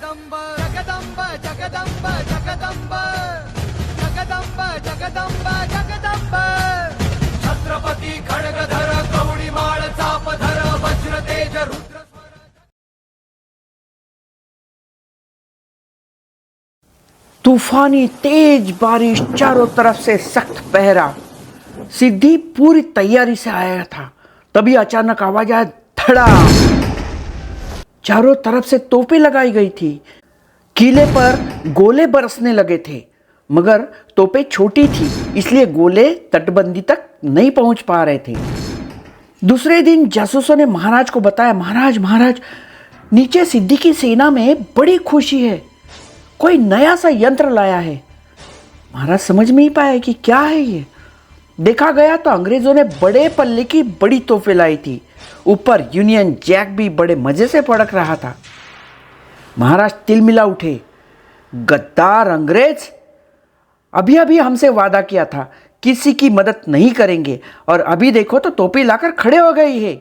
जगदंब जगदंब जगदंब जगदंब जगदंब जगदंब जगदंब छत्रपती खड्गधर गौडीमाळ चापधर वज्र तेज रुद्र तूफानी तेज बारिश, चारों तरफ से सख्त पहरा। सिद्धि पूरी तैयारी से आया था, तभी अचानक आवाज आया, धड़ा। चारों तरफ से तोपें लगाई गई थी। किले पर गोले बरसने लगे थे, मगर तोपें छोटी थी, इसलिए गोले तटबंदी तक नहीं पहुंच पा रहे थे। दूसरे दिन जासूसों ने महाराज को बताया, महाराज महाराज, नीचे सिद्धि की सेना में बड़ी खुशी है, कोई नया सा यंत्र लाया है। महाराज समझ में नहीं पाया कि क्या है ये। देखा गया तो अंग्रेजों ने बड़े पल्ले की बड़ी तोहफे लाई थी, ऊपर यूनियन जैक भी बड़े मजे से पड़क रहा था। महाराज तिलमिला उठे, गद्दार अंग्रेज, अभी अभी हमसे वादा किया था किसी की मदद नहीं करेंगे, और अभी देखो तो तोपी लाकर खड़े हो गई है।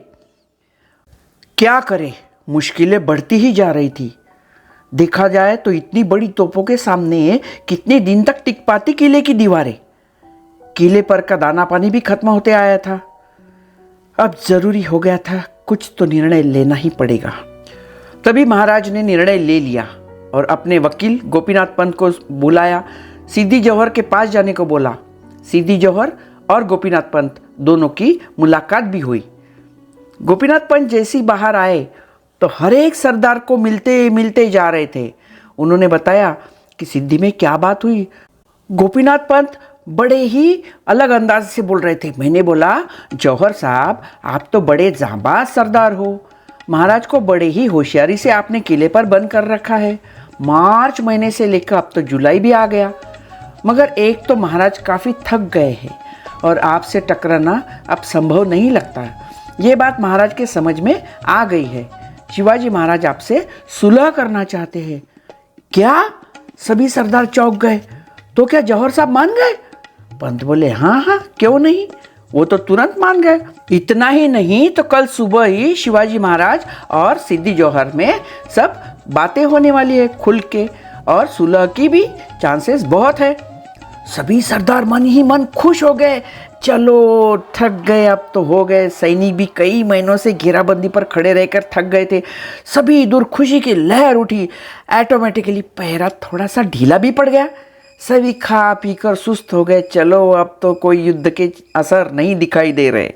क्या करें, मुश्किलें बढ़ती ही जा रही थी। देखा जाए तो इतनी बड़ी तोपों के सामने कितने दिन तक टिक पाती किले की दीवारें। किले पर का दाना पानी भी खत्म होते आया था। अब जरूरी हो गया था, कुछ तो निर्णय लेना ही पड़ेगा। तभी महाराज ने निर्णय ले लिया और अपने वकील गोपीनाथ पंत को बुलाया, सिद्धि जौहर के पास जाने को बोला। सिद्धि जौहर और गोपीनाथ पंत दोनों की मुलाकात भी हुई। गोपीनाथ पंत जैसे ही बाहर आए तो हर एक सरदार को मिलते मिलते जा रहे थे। उन्होंने बताया कि सिद्धि में क्या बात हुई। गोपीनाथ पंत बड़े ही अलग अंदाज से बोल रहे थे। मैंने बोला, जौहर साहब, आप तो बड़े जांबाज सरदार हो, महाराज को बड़े ही होशियारी से आपने किले पर बंद कर रखा है। मार्च महीने से लेकर अब तो जुलाई भी आ गया, मगर एक तो महाराज काफ़ी थक गए हैं और आपसे टकराना अब संभव नहीं लगता। ये बात महाराज के समझ में आ गई है। शिवाजी महाराज आपसे सुलह करना चाहते हैं। क्या? सभी सरदार चौंक गए। तो क्या जौहर साहब मान गए? पंत बोले, हाँ हाँ, क्यों नहीं, वो तो तुरंत मान गए। इतना ही नहीं तो कल सुबह ही शिवाजी महाराज और सिद्धि जौहर में सब बातें होने वाली है खुल के, और सुलह की भी चांसेस बहुत है। सभी सरदार मन ही मन खुश हो गए। चलो, थक गए, अब तो हो गए। सैनिक भी कई महीनों से घेराबंदी पर खड़े रहकर थक गए थे। सभी दूर खुशी की लहर उठी। ऑटोमेटिकली पहरा थोड़ा सा ढीला भी पड़ गया। सभी खा पी कर सुस्त हो गए। चलो, अब तो कोई युद्ध के असर नहीं दिखाई दे रहे।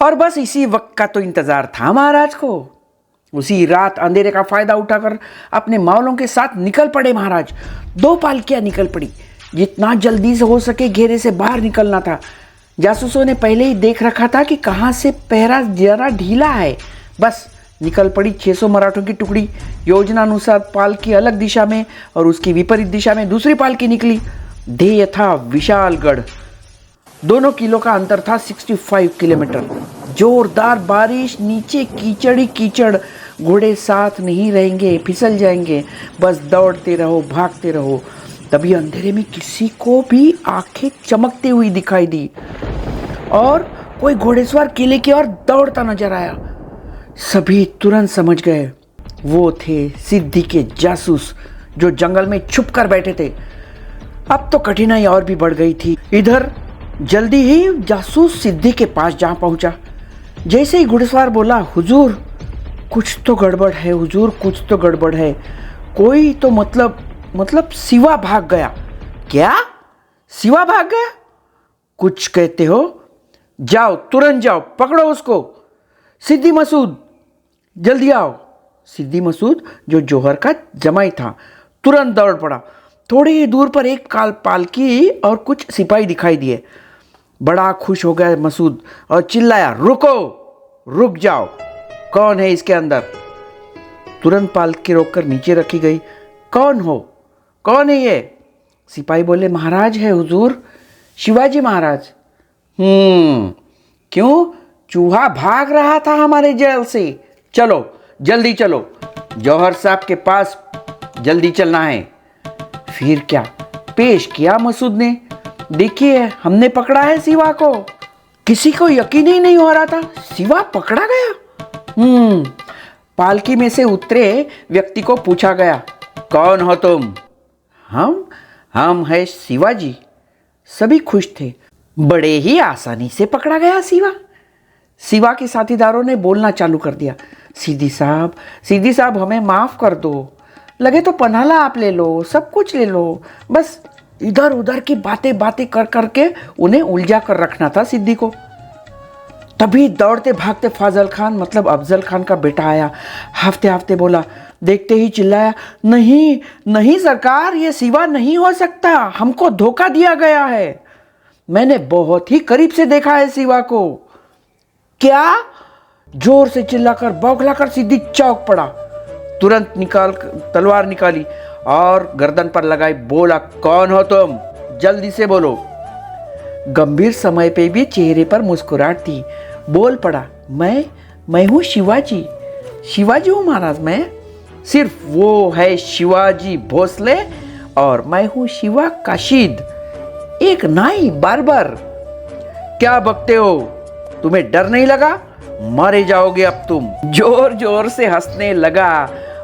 और बस इसी वक्त का तो इंतजार था महाराज को। उसी रात अंधेरे का फायदा उठाकर अपने मावलों के साथ निकल पड़े महाराज। 2 पालकियां निकल पड़ी। जितना जल्दी से हो सके घेरे से बाहर निकलना था। जासूसों ने पहले ही देख रखा था कि कहाँ से पहरा जरा ढीला है। बस निकल पड़ी 600 मराठों की टुकड़ी। योजना अनुसार पालकी अलग दिशा में और उसकी विपरीत दिशा में दूसरी पालकी निकली। ध्येय था विशालगढ़। दोनों किलों का अंतर था 65 किलोमीटर। जोरदार बारिश, नीचे कीचड़ ही कीचड़। घोड़े साथ नहीं रहेंगे, फिसल जाएंगे। बस दौड़ते रहो, भागते रहो। तभी अंधेरे में किसी को भी आंखें चमकती हुई दिखाई दी और कोई घोड़ेसवार किले की ओर दौड़ता नजर आया। सभी तुरंत समझ गए, वो थे सिद्धि के जासूस जो जंगल में छुप कर बैठे थे। अब तो कठिनाई और भी बढ़ गई थी। इधर जल्दी ही जासूस सिद्धि के पास जा पहुंचा। जैसे ही घुड़सवार बोला, हुजूर कुछ तो गड़बड़ है, हुजूर कुछ तो गड़बड़ है। कोई तो मतलब सिवा भाग गया। क्या? सिवा भाग गया? कुछ कहते हो? जाओ, तुरंत जाओ, पकड़ो उसको। सिद्धि मसूद, जल्दी आओ। सिद्धि मसूद जो जौहर का जमाई था, तुरंत दौड़ पड़ा। थोड़ी ही दूर पर एक पालकी और कुछ सिपाही दिखाई दिए। बड़ा खुश हो गया मसूद और चिल्लाया, रुको, रुक जाओ, कौन है इसके अंदर? तुरंत पालकी रोककर नीचे रखी गई। कौन हो? कौन है ये? सिपाही बोले, महाराज है हुजूर, शिवाजी महाराज। क्यों? चूहा भाग रहा था हमारे जेल से। चलो, जल्दी चलो, जौहर साहब के पास जल्दी चलना है। फिर क्या पेश किया मसूद ने। देखिए, हमने पकड़ा है सिवा को। किसी को यकीन ही नहीं हो रहा था, सिवा पकड़ा गया। पालकी में से उतरे व्यक्ति को पूछा गया, कौन हो तुम? हम है शिवाजी। सभी खुश थे। बड़े ही आसानी से पकड़ा गया शिवा के साथीदारों ने बोलना चालू कर दिया, सीधी साहब हमें माफ कर दो। लगे तो पनाला आप ले लो, सब कुछ ले लो, बस इधर उधर की बातें कर करके उन्हें उलझा कर रखना था सिद्दी को। तभी दौड़ते भागते फाजल खान मतलब अफजल खान का बेटा आया। हाफते हाफते बोला, देखते ही चिल्लाया, नहीं सरकार, ये शिवा नहीं हो सकता, हमको धोखा दिया गया है। मैंने बहुत ही करीब से देखा है शिवा को। क्या? जोर से चिल्लाकर बौखलाकर सिद्दी चौंक पड़ा। तुरंत तलवार निकाली और गर्दन पर लगाई। बोला, कौन हो तुम? जल्दी से बोलो। गंभीर समय पे भी चेहरे पर मुस्कुराहट थी। बोल पड़ा, मैं हूँ शिवाजी हूँ महाराज। मैं सिर्फ वो है शिवाजी भोसले और मैं हूँ शिवा काशिद, एक नाई बार्बर। क्या बकते हो? तुम्हें डर नहीं लगा? मारे जाओगे अब तुम। जोर जोर से हंसने लगा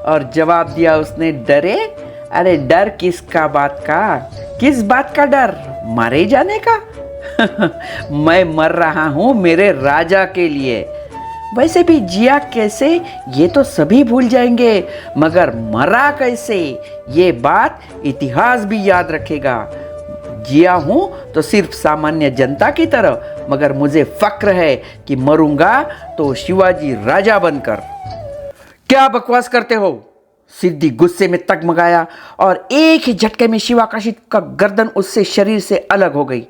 और जवाब दिया उसने, डरे? अरे डर किसका बात का? किस बात का डर? मारे जाने का? मैं मर रहा हूं मेरे राजा के लिए। वैसे भी जिया कैसे ये तो सभी भूल जाएंगे, मगर मरा कैसे ये बात इतिहास भी याद रखेगा। जिया हूं तो सिर्फ सामान्य जनता की तरह, मगर मुझे फक्र है कि मरूंगा तो शिवाजी राजा बनकर। क्या बकवास करते हो? सिद्दी गुस्से में तगमगाया और एक ही झटके में शिवा काशिद का गर्दन उससे शरीर से अलग हो गई।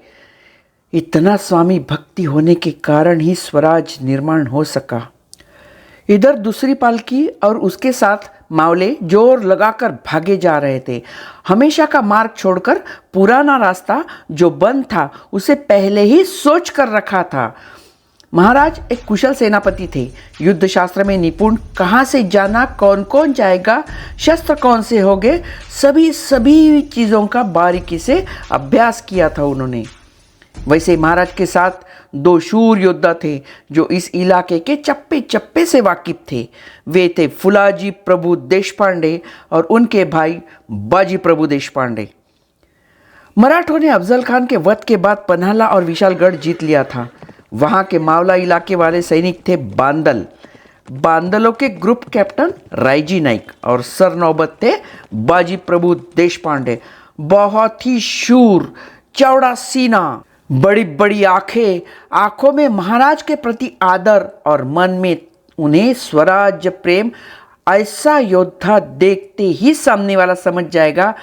इतना स्वामी भक्ति होने के कारण ही स्वराज निर्माण हो सका। इधर दूसरी पालकी और उसके साथ मावले जोर लगाकर भागे जा रहे थे। हमेशा का मार्ग छोड़कर पुराना रास्ता जो बंद था उसे पहले ही सोच कर रखा था। महाराज एक कुशल सेनापति थे, युद्ध शास्त्र में निपुण। कहाँ से जाना, कौन कौन जाएगा, शस्त्र कौन से होंगे, सभी चीज़ों का बारीकी से अभ्यास किया था उन्होंने। वैसे महाराज के साथ दो शूर योद्धा थे जो इस इलाके के चप्पे चप्पे से वाकिफ थे। वे थे फुलाजी प्रभु देशपांडे और उनके भाई बाजी प्रभु देशपांडे। मराठों ने अफजल खान के वध के बाद पन्हाला और विशालगढ़ जीत लिया था। वहां के मावला इलाके वाले सैनिक थे बांदलों के ग्रुप कैप्टन रायजी नाइक और सर नौबत थे बाजी प्रभु देशपांडे। बहुत ही शूर, चौड़ा सीना, बड़ी बड़ी आंखों में महाराज के प्रति आदर और मन में उन्हें स्वराज्य प्रेम। ऐसा योद्धा देखते ही सामने वाला समझ जाएगा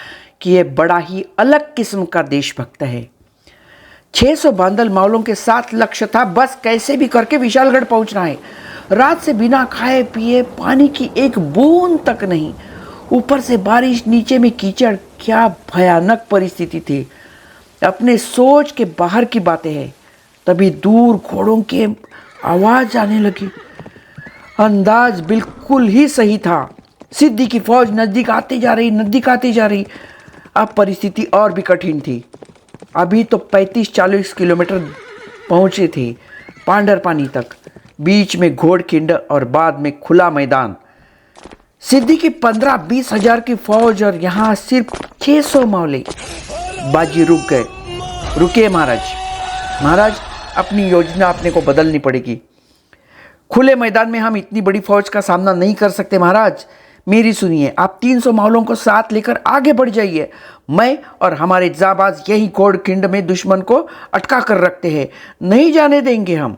कि यह बड़ा ही अलग किस्म का देशभक्त है। 600 बांदल मावलों के साथ लक्ष्य था, बस कैसे भी करके विशालगढ़ पहुंचना है। रात से बिना खाए पिए पानी की एक बूंद तक नहीं, ऊपर से बारिश, नीचे में कीचड़। क्या भयानक परिस्थिति थी, अपने सोच के बाहर की बातें हैं। तभी दूर घोड़ों की आवाज आने लगी। अंदाज बिल्कुल ही सही था। सिद्दी की फौज नजदीक आती जा रही। अब परिस्थिति और भी कठिन थी। अभी तो 35-40 किलोमीटर पहुंचे थे पांडरपानी तक, बीच में घोड़खिंड और बाद में खुला मैदान। सिद्दी की 15-20 हजार की फौज और यहाँ सिर्फ 600 मावले। बाजी रुके महाराज, अपनी योजना अपने को बदलनी पड़ेगी। खुले मैदान में हम इतनी बड़ी फौज का सामना नहीं कर सकते महाराज। मेरी सुनिए, आप 300 मावलों को साथ लेकर आगे बढ़ जाइए। मैं और हमारे जाबाज यही घोड़खिंड में दुश्मन को अटका कर रखते हैं, नहीं जाने देंगे हम।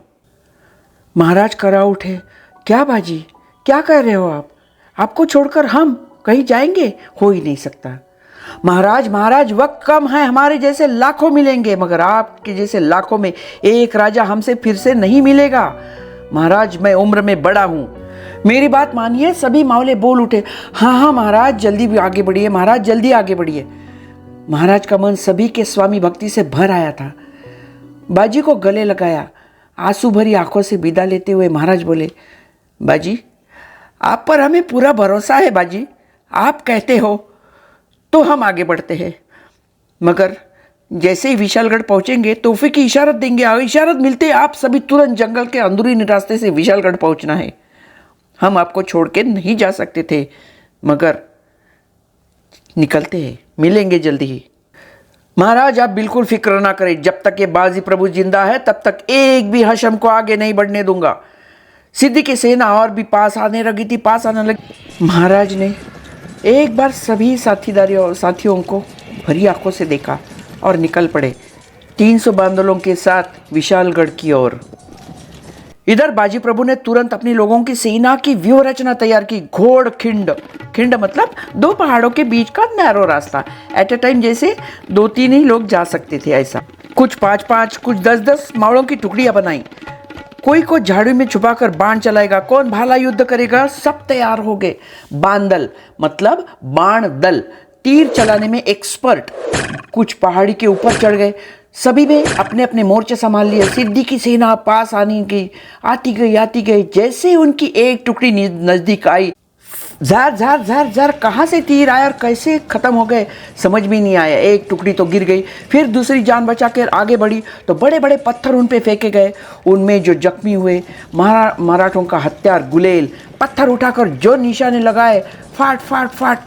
महाराज करा उठे, क्या बाजी, क्या कह रहे हो आप? आपको छोड़कर हम कहीं जाएंगे? हो ही नहीं सकता। महाराज वक्त कम है, हमारे जैसे लाखों मिलेंगे, मगर आपके जैसे लाखों में एक राजा हमसे फिर से नहीं मिलेगा। महाराज, मैं उम्र में बड़ा हूं, मेरी बात मानिए। सभी मावले बोल उठे, हाँ महाराज, जल्दी भी आगे बढ़िए महाराज, जल्दी आगे बढ़िए। महाराज का मन सभी के स्वामी भक्ति से भर आया था। बाजी को गले लगाया, आंसू भरी आंखों से विदा लेते हुए महाराज बोले, बाजी आप पर हमें पूरा भरोसा है। बाजी, आप कहते हो तो हम आगे बढ़ते हैं, मगर जैसे ही विशालगढ़ पहुंचेंगे तोहफे की इशारत देंगे। इशारत मिलते आप सभी तुरंत जंगल के अंदरूनी रास्ते से विशालगढ़ पहुंचना है। हम आपको छोड़ के नहीं जा सकते थे, मगर निकलते हैं, मिलेंगे जल्दी ही। महाराज आप बिल्कुल फिक्र ना करें, जब तक ये बाजी प्रभु जिंदा है तब तक एक भी हशम को आगे नहीं बढ़ने दूंगा। सिद्धि की सेना और भी पास आने लगी। महाराज ने एक बार सभी साथियों को भरी आंखों से देखा और निकल पड़े 300 बांदलों के साथ विशालगढ़ की ओर। इधर बाजी प्रभु ने तुरंत अपनी लोगों की सेना की व्यूह रचना तैयार की। घोड़ खिंड मतलब 2 पहाड़ों के बीच का नैरो रास्ता, एट ए टाइम जैसे 2-3 ही लोग जा सकते थे ऐसा। कुछ 5-5 कुछ 10-10 मावड़ों की टुकड़ियां बनाई। कोई को झाड़ू में छुपाकर बाण चलाएगा, कौन भाला युद्ध करेगा, सब तैयार हो गए। बांदल मतलब बाण दल, तीर चलाने में एक्सपर्ट। कुछ पहाड़ी के ऊपर चढ़ गए, सभी ने अपने अपने मोर्चे संभाल लिए। सिद्धि की सेना पास आती गई। जैसे उनकी एक टुकड़ी नजदीक आई, ज़र कहाँ से तीर आया और कैसे खत्म हो गए समझ में नहीं आया। एक टुकड़ी तो गिर गई, फिर दूसरी जान बचा कर आगे बढ़ी तो बड़े बड़े पत्थर उन पे फेंके गए। उनमें जो जख्मी हुए मराठों का हथियार गुलेल, पत्थर उठाकर जो निशाने लगाए, फाट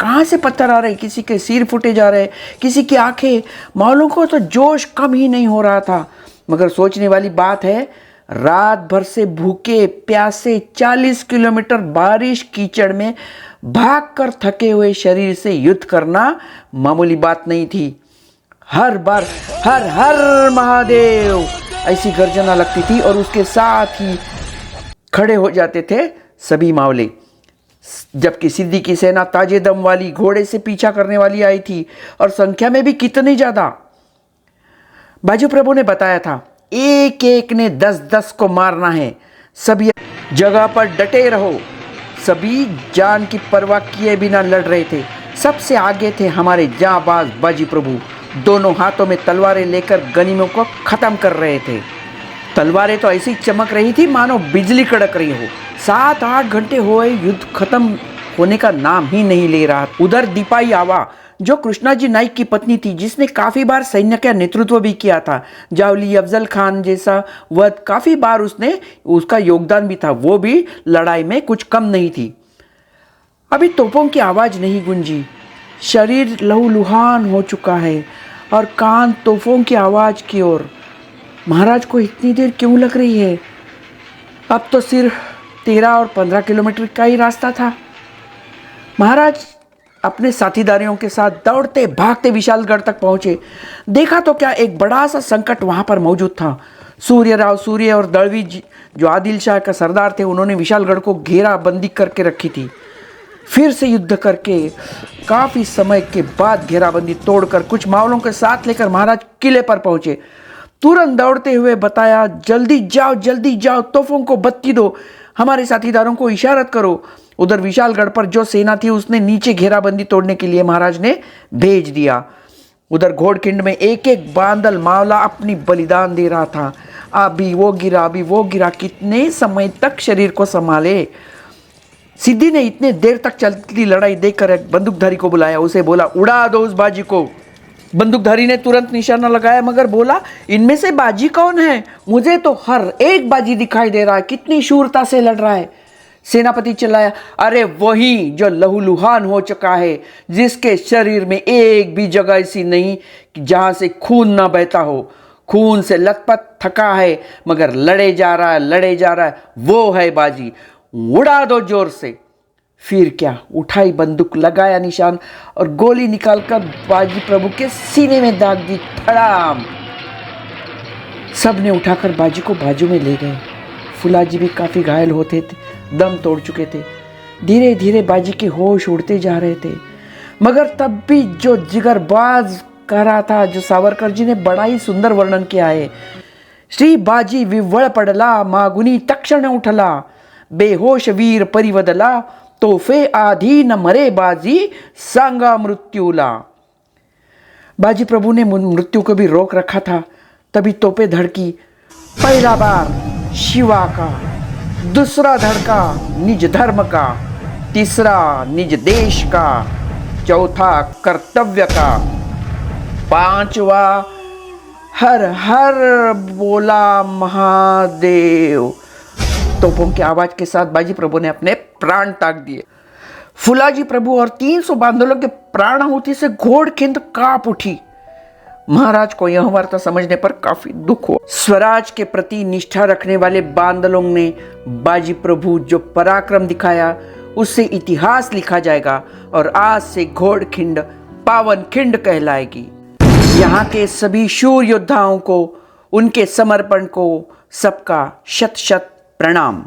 कहाँ से पत्थर आ रहे, किसी के सिर फूटे जा रहे, किसी की आंखें। मालूम को तो जोश कम ही नहीं हो रहा था। मगर सोचने वाली बात है, रात भर से भूखे प्यासे 40 किलोमीटर बारिश कीचड़ में भागकर थके हुए शरीर से युद्ध करना मामूली बात नहीं थी। हर बार हर हर महादेव ऐसी गर्जना लगती थी और उसके साथ ही खड़े हो जाते थे सभी मावले। जबकि सिद्धि की सेना ताजे दम वाली घोड़े से पीछा करने वाली आई थी और संख्या में भी कितनी ज्यादा। बाजू प्रभु ने बताया था, एक एक ने 10-10 को मारना है। सभी जगह पर डटे रहो। सभी जान की परवाह किए बिना लड़ रहे थे। सबसे आगे थे हमारे जांबाज बाजी प्रभु, दोनों हाथों में तलवारें लेकर गनीमों को खत्म कर रहे थे। तलवारें तो ऐसी चमक रही थी मानो बिजली कड़क रही हो। 7-8 घंटे हुए, युद्ध खत्म होने का नाम ही नहीं ले रहा। उधर दीपाई आवा, जो कृष्णाजी नाइक की पत्नी थी, जिसने काफी बार सैन्य का नेतृत्व भी किया था, जावली अफजल खान जैसा वध काफी बार उसका योगदान भी था, वो भी लड़ाई में कुछ कम नहीं थी। अभी तोपों की आवाज नहीं गूंजी, शरीर लहूलुहान हो चुका है और कान तोपों की आवाज की ओर। महाराज को इतनी देर क्यों लग रही है? अब तो सिर्फ 13 और 15 किलोमीटर का ही रास्ता था। महाराज अपने साथीदारियों के साथ दौड़ते भागते विशालगढ़ तक पहुंचे। देखा तो क्या, एक बड़ा सा संकट वहां पर मौजूद था। सूर्य और दलवी जो आदिल शाह का सरदार थे, उन्होंने विशालगढ़ को घेराबंदी करके रखी थी। फिर से युद्ध करके काफी समय के बाद घेराबंदी तोड़कर कुछ मावलों के साथ लेकर महाराज किले पर पहुंचे। तुरंत दौड़ते हुए बताया, जल्दी जाओ, तोपों को बत्ती दो, हमारे साथीदारों को इशारत करो। उधर विशालगढ़ पर जो सेना थी उसने नीचे घेराबंदी तोड़ने के लिए महाराज ने भेज दिया। उधर घोड़खिंड में एक एक बांदल मावला अपनी बलिदान दे रहा था। अभी वो गिरा, कितने समय तक शरीर को संभाले। सिद्धि ने इतने देर तक चलती लड़ाई देखकर एक बंदूकधारी को बुलाया, उसे बोला, उड़ा दो उस बाजी को। बंदूकधारी ने तुरंत निशाना लगाया, मगर बोला, इनमें से बाजी कौन है? मुझे तो हर एक बाजी दिखाई दे रहा है, कितनी शूरता से लड़ रहा है। सेनापति चिल्लाया, अरे वही जो लहूलुहान हो चुका है, जिसके शरीर में एक भी जगह ऐसी नहीं जहां से खून ना बहता हो। खून से लथपथ थका है मगर लड़े जा रहा है, वो है बाजी। उड़ा दो जोर से। फिर क्या, उठाई बंदूक, लगाया निशान और गोली निकालकर बाजी प्रभु के सीने में दाग दी। धड़ाम। सबने उठाकर बाजी को बाजू में ले गए। फुलाजी भी काफी घायल होते थे, दम तोड़ चुके थे। धीरे धीरे बाजी के होश उड़ते जा रहे थे, मगर तब भी जो जिगरबाज कह रहा था, जो सावरकर जी ने बड़ा ही सुंदर वर्णन किया है। श्री बाजी विव्वळ पडला, मागुनी तक्षण उठला, बेहोश वीर परिवदला, तोफे आधी न मरे बाजी, सांगा मृत्यूला। बाजी प्रभु ने मृत्यु को भी रोक रखा था। तभी तोपे धड़की। पहला बार शिवा का, दूसरा धड़का निज धर्म का, तीसरा निज देश का, चौथा कर्तव्य का, पांचवा हर हर बोला महादेव। तोपों की आवाज के साथ बाजी प्रभु ने अपने प्राण त्याग दिए। फुलाजी प्रभु और 300 बांदलों के प्राणाहुति से घोड़खिंद कांप उठी। महाराज को यह वार्ता समझने पर काफी दुख हुआ। स्वराज के प्रति निष्ठा रखने वाले बांदलों ने बाजी प्रभु जो पराक्रम दिखाया उससे इतिहास लिखा जाएगा और आज से घोड़खिंड पावन खिंड कहलाएगी। यहाँ के सभी शूर योद्धाओं को, उनके समर्पण को सबका शत शत प्रणाम।